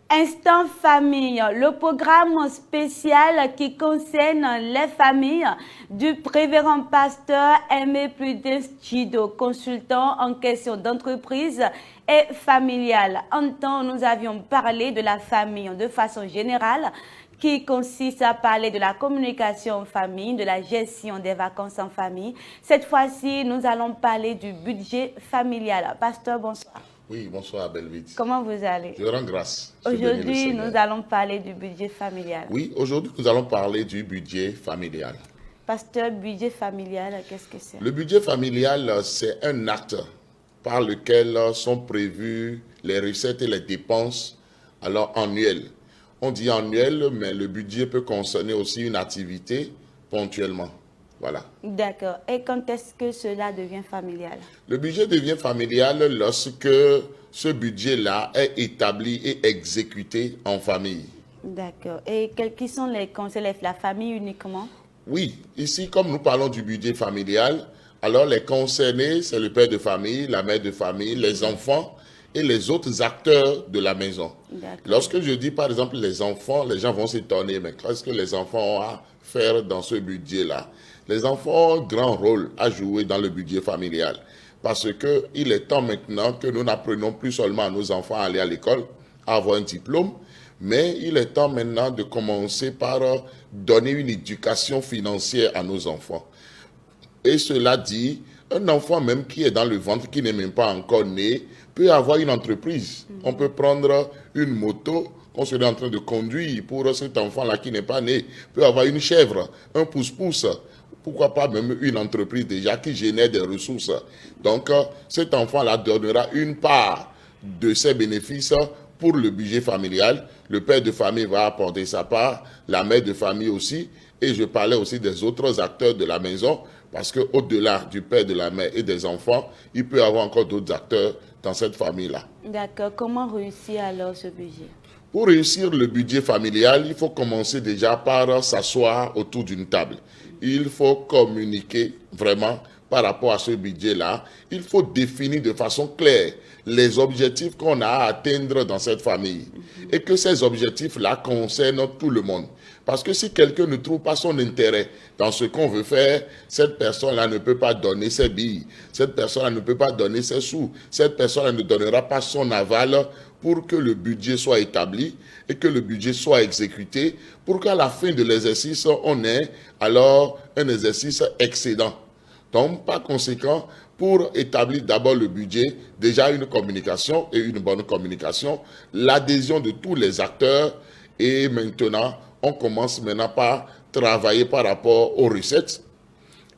Instant famille, le programme spécial qui concerne les familles du révérend pasteur Aimé Prudence Chido, consultant en question d'entreprise et familiale. En temps, nous avions parlé de la famille de façon générale, qui consiste à parler de la communication en famille, de la gestion des vacances en famille. Cette fois-ci, nous allons parler du budget familial. Pasteur, bonsoir. Oui, bonsoir Belvite. Comment vous allez? Je rends grâce. Aujourd'hui, nous allons parler du budget familial. Oui, aujourd'hui, nous allons parler du budget familial. Pasteur, budget familial, qu'est-ce que c'est? Le budget familial, c'est un acte par lequel sont prévues les recettes et les dépenses annuelles. On dit annuel, mais le budget peut concerner aussi une activité ponctuellement. Voilà. D'accord. Et quand est-ce que cela devient familial? Le budget devient familial lorsque ce budget-là est établi et exécuté en famille. D'accord. Et qui sont les conseils? La famille uniquement? Oui, ici, comme nous parlons du budget familial, alors les concernés, c'est le père de famille, la mère de famille, les enfants et les autres acteurs de la maison. Lorsque je dis par exemple les enfants, les gens vont s'étonner, mais qu'est-ce que les enfants ont à faire dans ce budget-là? Les enfants ont un grand rôle à jouer dans le budget familial parce qu'il est temps maintenant que nous n'apprenons plus seulement à nos enfants à aller à l'école, à avoir un diplôme, mais il est temps maintenant de commencer par donner une éducation financière à nos enfants. Et cela dit, un enfant même qui est dans le ventre, qui n'est même pas encore né, peut avoir une entreprise. On peut prendre une moto qu'on serait en train de conduire pour cet enfant-là qui n'est pas né. Peut avoir une chèvre, un pouce-pouce. Pourquoi pas même une entreprise déjà qui génère des ressources. Donc, cet enfant-là donnera une part de ses bénéfices pour le budget familial. Le père de famille va apporter sa part, la mère de famille aussi. Et je parlais aussi des autres acteurs de la maison, parce qu'au-delà du père, de la mère et des enfants, il peut y avoir encore d'autres acteurs dans cette famille-là. D'accord. Comment réussir alors ce budget? Pour réussir le budget familial, il faut commencer déjà par s'asseoir autour d'une table. Il faut communiquer vraiment par rapport à ce budget-là. Il faut définir de façon claire les objectifs qu'on a à atteindre dans cette famille. Et que ces objectifs-là concernent tout le monde. Parce que si quelqu'un ne trouve pas son intérêt dans ce qu'on veut faire, cette personne-là ne peut pas donner ses billes. Cette personne-là ne peut pas donner ses sous. Cette personne-là ne donnera pas son aval pour que le budget soit établi et que le budget soit exécuté, pour qu'à la fin de l'exercice, on ait alors un exercice excédent. Donc, par conséquent, pour établir d'abord le budget, déjà une communication et une bonne communication, l'adhésion de tous les acteurs, et maintenant, on commence maintenant par travailler par rapport aux recettes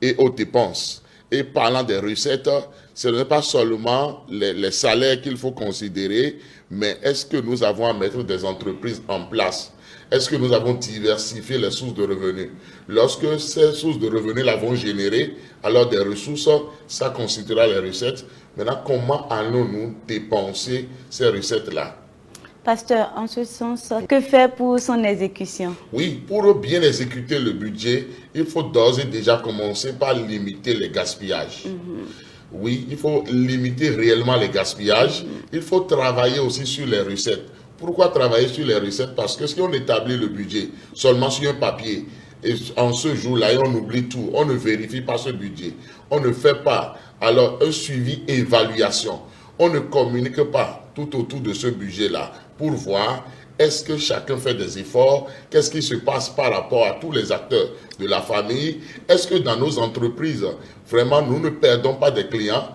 et aux dépenses. Et parlant des recettes, ce n'est pas seulement les salaires qu'il faut considérer, mais est-ce que nous avons à mettre des entreprises en place? Est-ce que nous avons diversifié les sources de revenus? Lorsque ces sources de revenus vont générer, alors des ressources, ça constituera les recettes. Maintenant, comment allons-nous dépenser ces recettes-là? Pasteur, en ce sens, que faire pour son exécution? Oui, pour bien exécuter le budget, il faut d'ores et déjà commencer par limiter les gaspillages. Oui, il faut limiter réellement les gaspillages. Il faut travailler aussi sur les recettes. Pourquoi travailler sur les recettes? Parce que si on établit le budget seulement sur un papier, et en ce jour-là, on oublie tout, on ne vérifie pas ce budget, on ne fait pas alors un suivi évaluation, on ne communique pas tout autour de ce budget-là pour voir est-ce que chacun fait des efforts, qu'est-ce qui se passe par rapport à tous les acteurs de la famille, est-ce que dans nos entreprises, vraiment, nous ne perdons pas des clients,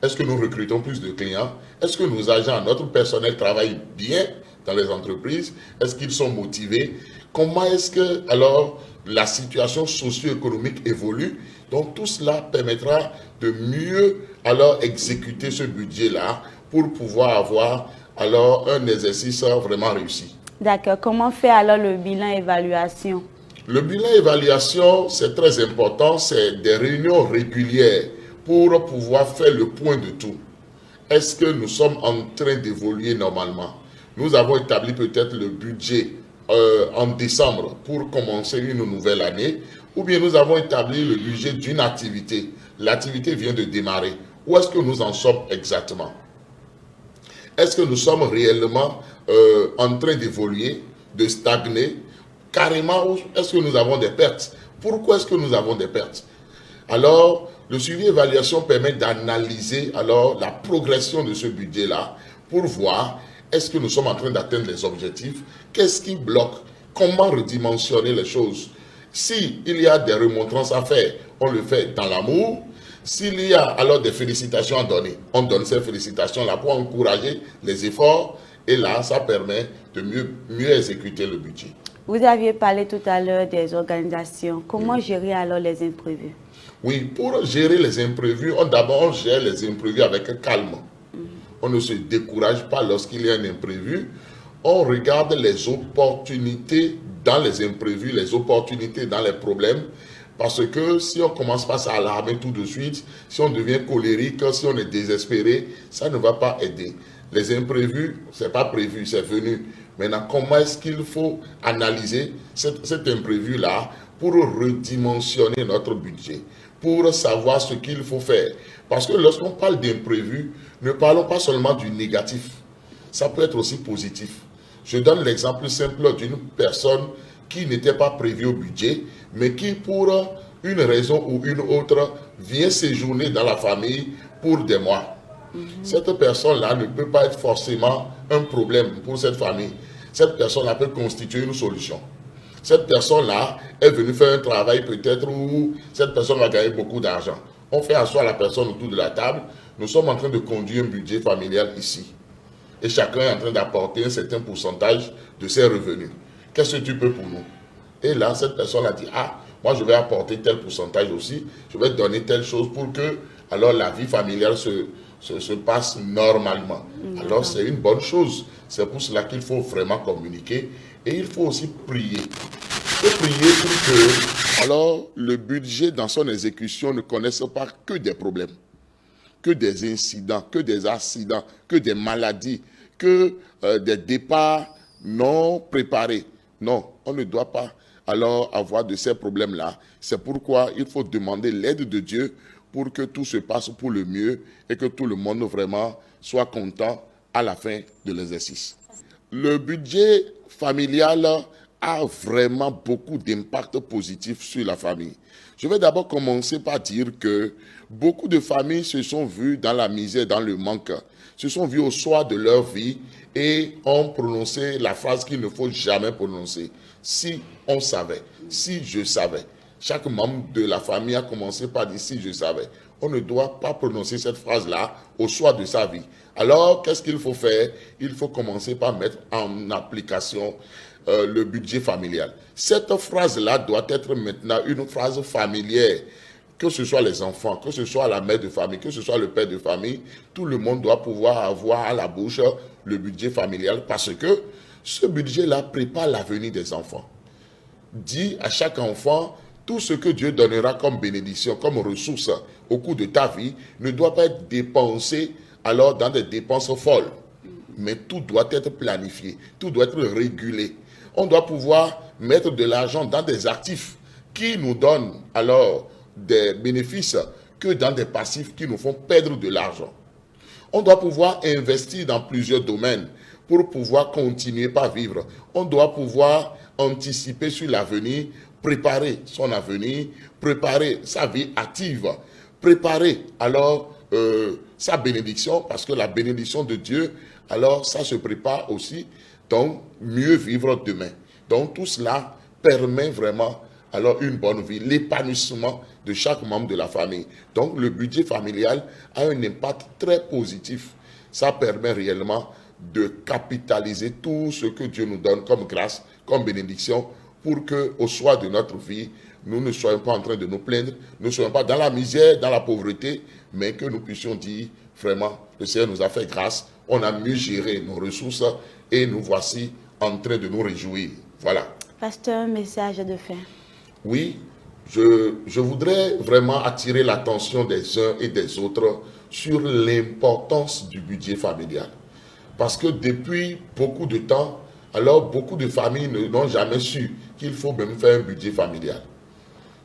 est-ce que nous recrutons plus de clients, est-ce que nos agents, notre personnel travaille bien dans les entreprises, est-ce qu'ils sont motivés, comment est-ce que alors la situation socio-économique évolue. Donc tout cela permettra de mieux alors exécuter ce budget-là pour pouvoir avoir alors un exercice vraiment réussi. D'accord. Comment faire alors le bilan évaluation? Le bilan évaluation, c'est très important, c'est des réunions régulières pour pouvoir faire le point de tout. Est-ce que nous sommes en train d'évoluer normalement? Nous avons établi peut-être le budget en décembre pour commencer une nouvelle année, ou bien nous avons établi le budget d'une activité. L'activité vient de démarrer. Où est-ce que nous en sommes exactement? Est-ce que nous sommes réellement en train d'évoluer, de stagner carrément, ou est-ce que nous avons des pertes? Pourquoi est-ce que nous avons des pertes? Alors, le suivi-évaluation permet d'analyser alors la progression de ce budget-là pour voir est-ce que nous sommes en train d'atteindre les objectifs, qu'est-ce qui bloque, comment redimensionner les choses. S'il y a des remontrances à faire, on le fait dans l'amour. S'il y a alors des félicitations à donner, on donne ces félicitations-là pour encourager les efforts. Et là, ça permet de mieux exécuter le budget. Vous aviez parlé tout à l'heure des organisations. Comment gérer alors les imprévus? Oui, pour gérer les imprévus, on gère les imprévus avec calme. On ne se décourage pas lorsqu'il y a un imprévu. On regarde les opportunités dans les imprévus, les opportunités dans les problèmes. Parce que si on commence pas à s'alarmer tout de suite, si on devient colérique, si on est désespéré, ça ne va pas aider. Les imprévus, ce n'est pas prévu, c'est venu. Maintenant, comment est-ce qu'il faut analyser cet imprévu-là pour redimensionner notre budget, pour savoir ce qu'il faut faire? Parce que lorsqu'on parle d'imprévu, ne parlons pas seulement du négatif. Ça peut être aussi positif. Je donne l'exemple simple d'une personne qui n'était pas prévue au budget, mais qui, pour une raison ou une autre, vient séjourner dans la famille pour des mois. Cette personne-là ne peut pas être forcément un problème pour cette famille. Cette personne-là peut constituer une solution. Cette personne-là est venue faire un travail peut-être où cette personne va gagner beaucoup d'argent. On fait asseoir la personne autour de la table. Nous sommes en train de conduire un budget familial ici. Et chacun est en train d'apporter un certain pourcentage de ses revenus. Qu'est-ce que tu peux pour nous? Et là, cette personne a dit, ah, moi je vais apporter tel pourcentage aussi. Je vais donner telle chose pour que alors la vie familiale se passe normalement. Alors c'est une bonne chose. C'est pour cela qu'il faut vraiment communiquer. Et il faut aussi prier. Il faut prier pour que alors le budget dans son exécution ne connaisse pas que des problèmes, que des incidents, que des accidents, que des maladies, que des départs non préparés. Non, on ne doit pas alors avoir de ces problèmes-là. C'est pourquoi il faut demander l'aide de Dieu pour que tout se passe pour le mieux et que tout le monde vraiment soit content à la fin de l'exercice. Le budget familial a vraiment beaucoup d'impact positif sur la famille. Je vais d'abord commencer par dire que beaucoup de familles se sont vues dans la misère, dans le manque, se sont vues au soir de leur vie et ont prononcé la phrase qu'il ne faut jamais prononcer. Si on savait, si je savais. Chaque membre de la famille a commencé par dire si je savais. On ne doit pas prononcer cette phrase-là au soir de sa vie. Alors, qu'est-ce qu'il faut faire? Il faut commencer par mettre en application le budget familial. Cette phrase-là doit être maintenant une phrase familière. Que ce soit les enfants, que ce soit la mère de famille, que ce soit le père de famille, tout le monde doit pouvoir avoir à la bouche le budget familial parce que ce budget-là prépare l'avenir des enfants. Dit à chaque enfant, tout ce que Dieu donnera comme bénédiction, comme ressource au cours de ta vie, ne doit pas être dépensé alors dans des dépenses folles. Mais tout doit être planifié, tout doit être régulé. On doit pouvoir mettre de l'argent dans des actifs qui nous donnent alors des bénéfices que dans des passifs qui nous font perdre de l'argent. On doit pouvoir investir dans plusieurs domaines pour pouvoir continuer par vivre. On doit pouvoir anticiper sur l'avenir, préparer son avenir, préparer sa vie active, préparer alors sa bénédiction, parce que la bénédiction de Dieu, alors ça se prépare aussi, donc mieux vivre demain. Donc tout cela permet vraiment alors une bonne vie, l'épanouissement de chaque membre de la famille. Donc le budget familial a un impact très positif. Ça permet réellement de capitaliser tout ce que Dieu nous donne comme grâce, comme bénédiction, pour qu'au soir de notre vie, nous ne soyons pas en train de nous plaindre, nous ne soyons pas dans la misère, dans la pauvreté, mais que nous puissions dire, vraiment, le Seigneur nous a fait grâce, on a mieux géré nos ressources et nous voici en train de nous réjouir. Voilà. Pasteur, un message de fin. Oui, je voudrais vraiment attirer l'attention des uns et des autres sur l'importance du budget familial. Parce que depuis beaucoup de temps, alors beaucoup de familles n'ont jamais su qu'il faut même faire un budget familial.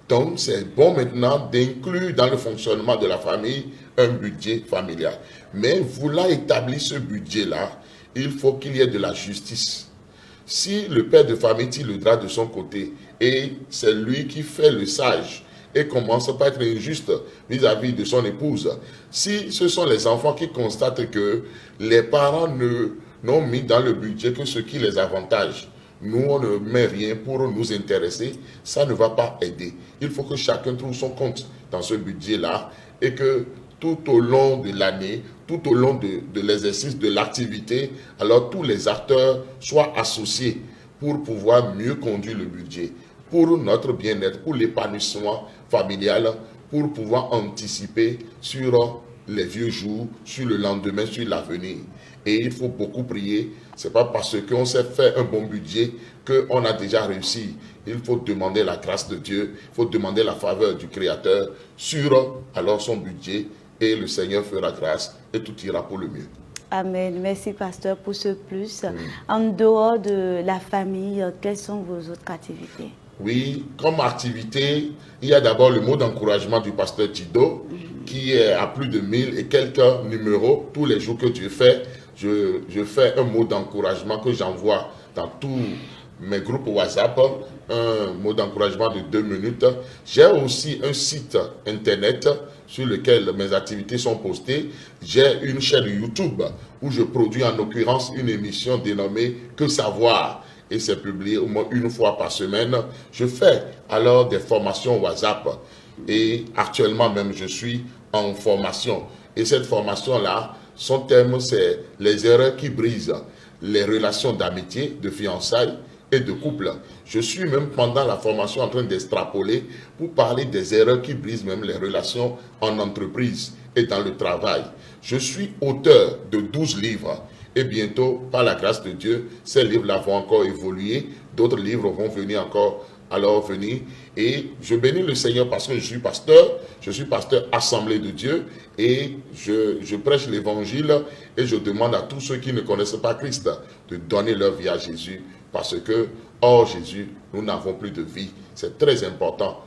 Donc, c'est bon maintenant d'inclure dans le fonctionnement de la famille un budget familial. Mais voulant établir ce budget-là, il faut qu'il y ait de la justice. Si le père de famille tire le drap de son côté et c'est lui qui fait le sage et commence par être injuste vis-à-vis de son épouse, si ce sont les enfants qui constatent que les parents n'ont mis dans le budget que ce qui les avantage, nous on ne met rien pour nous intéresser, ça ne va pas aider. Il faut que chacun trouve son compte dans ce budget-là et que tout au long de l'année, tout au long de l'exercice de l'activité, alors tous les acteurs soient associés pour pouvoir mieux conduire le budget, pour notre bien-être, pour l'épanouissement familial, pour pouvoir anticiper sur les vieux jours, sur le lendemain, sur l'avenir. Et il faut beaucoup prier. Ce n'est pas parce qu'on s'est fait un bon budget qu'on a déjà réussi. Il faut demander la grâce de Dieu, il faut demander la faveur du Créateur sur alors son budget et le Seigneur fera grâce et tout ira pour le mieux. Amen. Merci, pasteur, pour ce plus. En dehors de la famille, quelles sont vos autres activités? Oui, comme activité, il y a d'abord le mot d'encouragement du pasteur Tido, qui est à plus de 1000 et quelques numéros. Tous les jours que Dieu fait, je fais un mot d'encouragement que j'envoie dans tous mes groupes WhatsApp, un mot d'encouragement de 2 minutes. J'ai aussi un site internet sur lequel mes activités sont postées. J'ai une chaîne YouTube où je produis en l'occurrence une émission dénommée « Que savoir ?» et c'est publié au moins une fois par semaine. Je fais alors des formations WhatsApp et actuellement même je suis en formation. Et cette formation-là, son thème c'est les erreurs qui brisent les relations d'amitié, de fiançailles et de couple. Je suis même pendant la formation en train d'extrapoler pour parler des erreurs qui brisent même les relations en entreprise et dans le travail. Je suis auteur de 12 livres et bientôt, par la grâce de Dieu, ces livres-là vont encore évoluer. D'autres livres vont venir encore venir. Et je bénis le Seigneur parce que je suis pasteur Assemblée de Dieu et je prêche l'évangile et je demande à tous ceux qui ne connaissent pas Christ de donner leur vie à Jésus parce que, hors Jésus, nous n'avons plus de vie. C'est très important.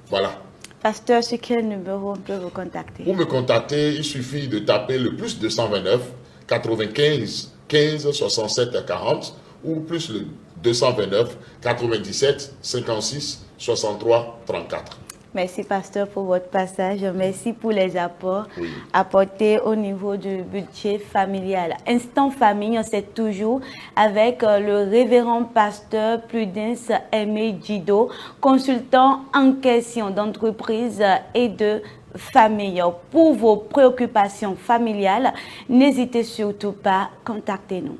Voilà. Pasteur, sur quel numéro on peut vous contacter? Pour me contacter, il suffit de taper le plus 229 95 15 67 40 ou plus le 229 97 56 63 34. Merci, pasteur, pour votre passage. Merci pour les apports Oui. apportés au niveau du budget familial. Instant famille, c'est toujours avec le révérend pasteur Prudence Aimé Djido, consultant en question d'entreprise et de famille. Pour vos préoccupations familiales, n'hésitez surtout pas, contactez-nous.